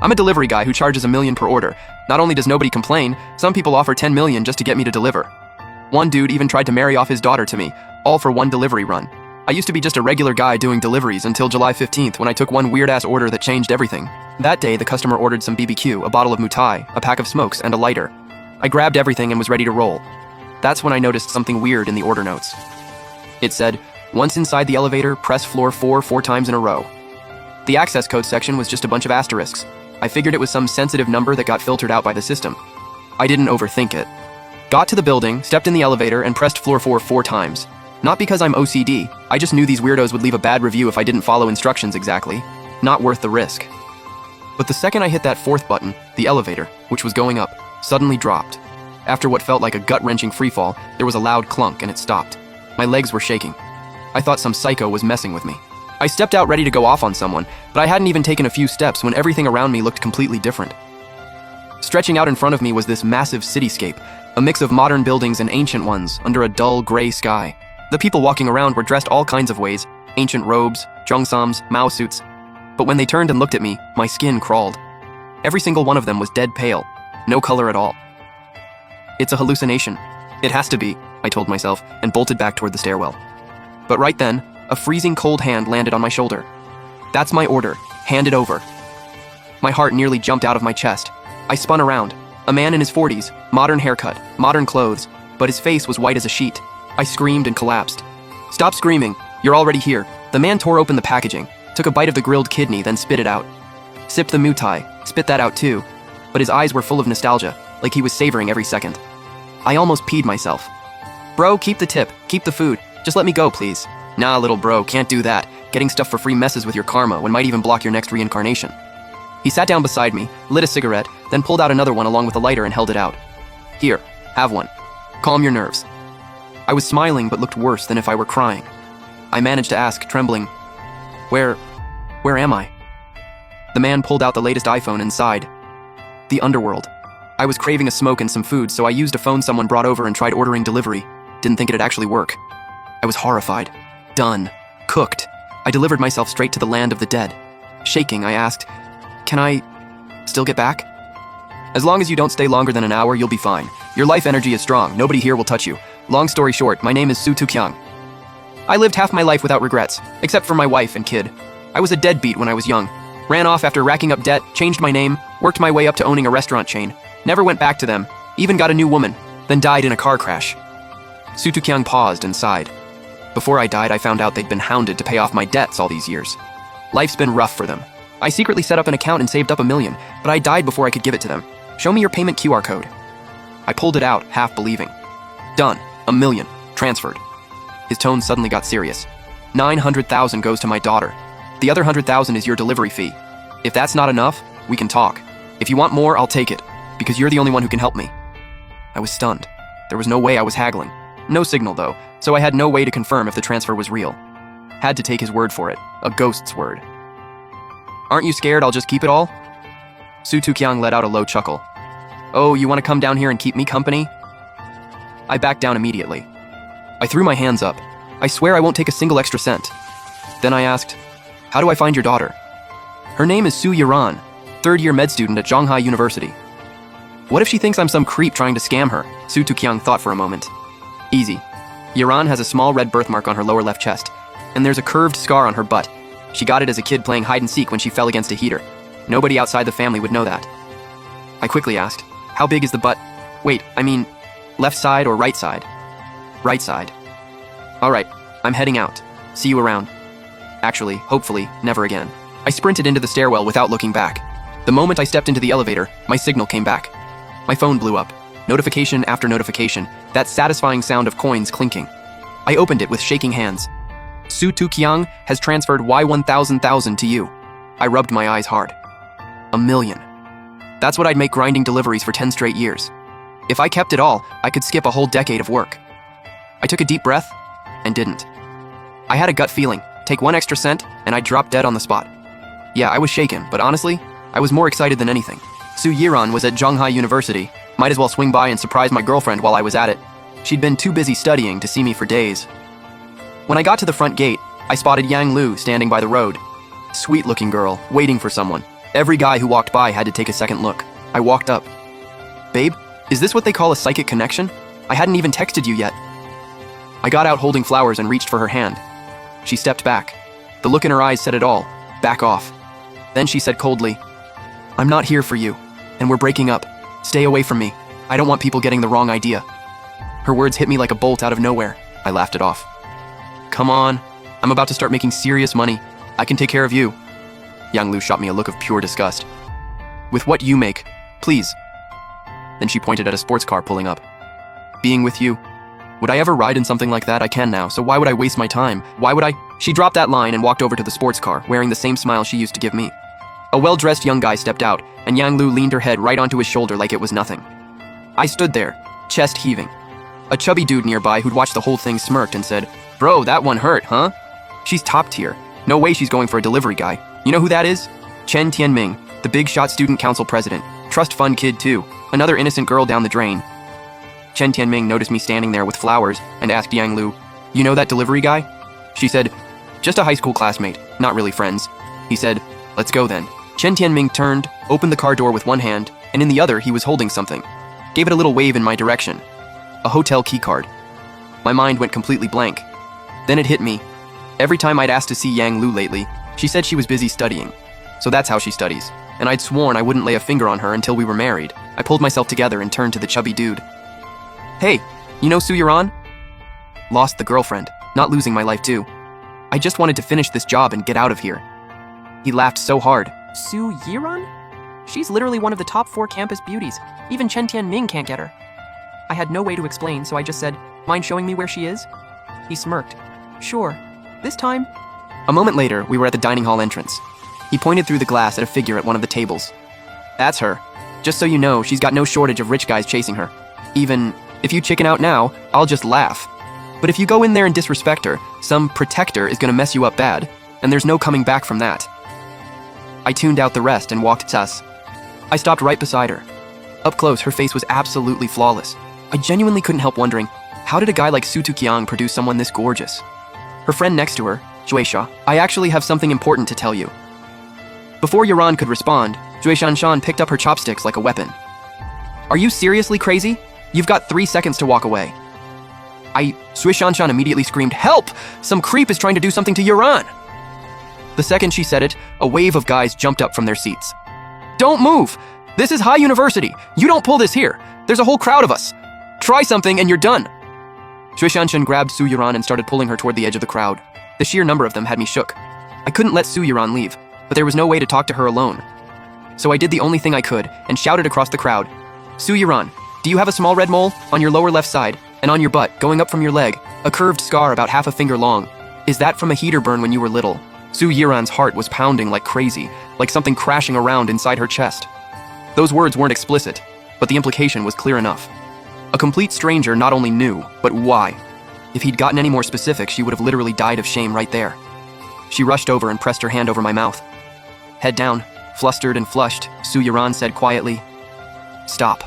I'm a delivery guy who charges $1 million per order. Not only does nobody complain, some people offer $10 million just to get me to deliver. One dude even tried to marry off his daughter to me, all for one delivery run. I used to be just a regular guy doing deliveries until July 15th when I took one weird-ass order that changed everything. That day, the customer ordered some BBQ, a bottle of Mutai, a pack of smokes, and a lighter. I grabbed everything and was ready to roll. That's when I noticed something weird in the order notes. It said, "Once inside the elevator, press floor 4 times in a row." The access code section was just a bunch of asterisks. I figured it was some sensitive number that got filtered out by the system. I didn't overthink it. Got to the building, stepped in the elevator, and pressed floor 4 times. Not because I'm OCD, I just knew these weirdos would leave a bad review if I didn't follow instructions exactly. Not worth the risk. But the second I hit that fourth button, the elevator, which was going up, suddenly dropped. After what felt like a gut-wrenching freefall, there was a loud clunk and it stopped. My legs were shaking. I thought some psycho was messing with me. I stepped out ready to go off on someone, but I hadn't even taken a few steps when everything around me looked completely different. Stretching out in front of me was this massive cityscape, a mix of modern buildings and ancient ones under a dull gray sky. The people walking around were dressed all kinds of ways, ancient robes, jeongsams, Mao suits. But when they turned and looked at me, my skin crawled. Every single one of them was dead pale, no color at all. It's a hallucination. It has to be, I told myself, and bolted back toward the stairwell. But right then, a freezing cold hand landed on my shoulder. "That's my order. Hand it over." My heart nearly jumped out of my chest. I spun around. A man in his 40s, modern haircut, modern clothes, but his face was white as a sheet. I screamed and collapsed. "Stop screaming. You're already here." The man tore open the packaging, took a bite of the grilled kidney, then spit it out. Sipped the Mutai, spit that out too, but his eyes were full of nostalgia, like he was savoring every second. I almost peed myself. "Bro, keep the tip, keep the food. Just let me go, please." "Nah, little bro, can't do that. Getting stuff for free messes with your karma and might even block your next reincarnation." He sat down beside me, lit a cigarette, then pulled out another one along with a lighter and held it out. "Here, have one. Calm your nerves." I was smiling but looked worse than if I were crying. I managed to ask, trembling, Where am I?" The man pulled out the latest iPhone and sighed. "The underworld." I was craving a smoke and some food, so I used a phone someone brought over and tried ordering delivery. Didn't think it'd actually work. I was horrified. Done. Cooked. I delivered myself straight to the land of the dead. Shaking, I asked, "Can I still get back?" "As long as you don't stay longer than an hour, you'll be fine. Your life energy is strong. Nobody here will touch you. Long story short, my name is Su Tu-kyung. I lived half my life without regrets, except for my wife and kid. I was a deadbeat when I was young. Ran off after racking up debt, changed my name, worked my way up to owning a restaurant chain. Never went back to them, even got a new woman, then died in a car crash." Su Tu-kyung paused and sighed. "Before I died, I found out they'd been hounded to pay off my debts all these years. Life's been rough for them. I secretly set up an account and saved up $1 million, but I died before I could give it to them. Show me your payment QR code." I pulled it out, half believing. "Done. $1 million. Transferred." His tone suddenly got serious. "900,000 goes to my daughter. The other 100,000 is your delivery fee. If that's not enough, we can talk. If you want more, I'll take it, because you're the only one who can help me." I was stunned. There was no way I was haggling. No signal, though, so I had no way to confirm if the transfer was real. Had to take his word for it, a ghost's word. "Aren't you scared I'll just keep it all?" Su Tu-kyung let out a low chuckle. "Oh, you want to come down here and keep me company?" I backed down immediately. I threw my hands up. "I swear I won't take a single extra cent." Then I asked, "How do I find your daughter?" "Her name is Su Yiran, third-year med student at Zhonghai University." "What if she thinks I'm some creep trying to scam her?" Su Tu-kyung thought for a moment. "Easy. Yiran has a small red birthmark on her lower left chest, and there's a curved scar on her butt. She got it as a kid playing hide-and-seek when she fell against a heater. Nobody outside the family would know that." I quickly asked, "How big is the butt? Wait, I mean, left side or right side?" "Right side." "All right, I'm heading out. See you around." Actually, hopefully, never again. I sprinted into the stairwell without looking back. The moment I stepped into the elevator, my signal came back. My phone blew up. Notification after notification, that satisfying sound of coins clinking. I opened it with shaking hands. "Su Tu-kyung has transferred Y1000,000 to you." I rubbed my eyes hard. $1 million. That's what I'd make grinding deliveries for 10 straight years. If I kept it all, I could skip a whole decade of work. I took a deep breath and didn't. I had a gut feeling, take one extra cent, and I'd drop dead on the spot. Yeah, I was shaken, but honestly, I was more excited than anything. Su Yiran was at Zhonghai University. Might as well swing by and surprise my girlfriend while I was at it. She'd been too busy studying to see me for days. When I got to the front gate, I spotted Yang Lu standing by the road. Sweet-looking girl, waiting for someone. Every guy who walked by had to take a second look. I walked up. Babe, is this what they call a psychic connection? I hadn't even texted you yet. I got out holding flowers and reached for her hand. She stepped back. The look in her eyes said it all. Back off. Then she said coldly, I'm not here for you, and we're breaking up. Stay away from me. I don't want people getting the wrong idea. Her words hit me like a bolt out of nowhere. I laughed it off. Come on. I'm about to start making serious money. I can take care of you. Yang Lu shot me a look of pure disgust. With what you make, please. Then she pointed at a sports car pulling up. Being with you. Would I ever ride in something like that? I can now, so why would I waste my time? Why would I? She dropped that line and walked over to the sports car, wearing the same smile she used to give me. A well-dressed young guy stepped out, and Yang Lu leaned her head right onto his shoulder like it was nothing. I stood there, chest heaving. A chubby dude nearby who'd watched the whole thing smirked and said, Bro, that one hurt, huh? She's top tier. No way she's going for a delivery guy. You know who that is? Chen Tianming, the big shot student council president. Trust fund kid too. Another innocent girl down the drain. Chen Tianming noticed me standing there with flowers and asked Yang Lu, You know that delivery guy? She said, Just a high school classmate, not really friends. He said, Let's go then. Chen Tianming turned, opened the car door with one hand, and in the other he was holding something. Gave it a little wave in my direction. A hotel key card. My mind went completely blank. Then it hit me. Every time I'd asked to see Yang Lu lately, she said she was busy studying. So that's how she studies. And I'd sworn I wouldn't lay a finger on her until we were married. I pulled myself together and turned to the chubby dude. Hey, you know Su Yuran? Lost the girlfriend, not losing my life too. I just wanted to finish this job and get out of here. He laughed so hard. Su Yiran? She's literally one of the top 4 campus beauties. Even Chen Tianming can't get her. I had no way to explain, so I just said, Mind showing me where she is? He smirked. Sure. This time? A moment later, we were at the dining hall entrance. He pointed through the glass at a figure at one of the tables. That's her. Just so you know, she's got no shortage of rich guys chasing her. Even if you chicken out now, I'll just laugh. But if you go in there and disrespect her, some protector is gonna mess you up bad, and there's no coming back from that. I tuned out the rest and walked to us. I stopped right beside her. Up close, her face was absolutely flawless. I genuinely couldn't help wondering, how did a guy like Su Tuqiang produce someone this gorgeous? Her friend next to her, Jueisha, I actually have something important to tell you. Before Yuran could respond, Jueishanshan picked up her chopsticks like a weapon. Are you seriously crazy? You've got 3 seconds to walk away. Jueishanshan immediately screamed, Help! Some creep is trying to do something to Yuran! The second she said it, a wave of guys jumped up from their seats. Don't move! This is high university! You don't pull this here! There's a whole crowd of us! Try something and you're done! Jueishanshan grabbed Su Yuran and started pulling her toward the edge of the crowd. The sheer number of them had me shook. I couldn't let Su Yuran leave, but there was no way to talk to her alone. So I did the only thing I could and shouted across the crowd, Su Yuran, do you have a small red mole on your lower left side and on your butt going up from your leg, a curved scar about half a finger long? Is that from a heater burn when you were little? Su Yiran's heart was pounding like crazy, like something crashing around inside her chest. Those words weren't explicit, but the implication was clear enough. A complete stranger not only knew, but why. If he'd gotten any more specific, she would have literally died of shame right there. She rushed over and pressed her hand over my mouth. Head down, flustered and flushed, Su Yuran said quietly, Stop.